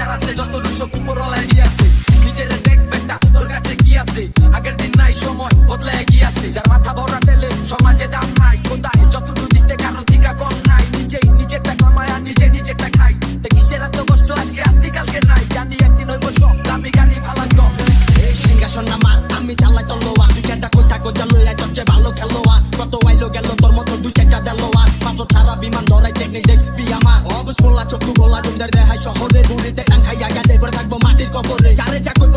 অধিকার আছে যত সব উপরওয়ালা এগিয়ে আছে নিজের দেখ বেটা তোর কাছে কি আছে আগের দিন নাই সময় বদলে এগিয়ে আছে যার মাথা ভরা তেলে সমাজে দাম নাই কোথায় যতটুকু দিছে কারো দিকা কম নাই নিজেরটা কামায়া নিজেরটা খাই তে কিসের এত কষ্ট আজকে আসতি কালকে নাই জানি একদিন হইব সব দামি গানি ভালান কম এই সিংহাসন আমার আমি চালাই তলোয়ার তুই কেটা কই থাকো জানো এই সবচেয়ে ভালো খেলোয়াড় কত আইলো গেল তোর মতো দুই চারটা দেলোয়ার পাথর ছাড়া বিমান ধরাই টেকনিক দেখবি আমার অবুজ মোল্লা চক্ষু বলা জমদার দেহাই শহরের বুড়িতে টাং খাইয়া গাড়ে করে থাকবো মাটির কবরে চারে চাকর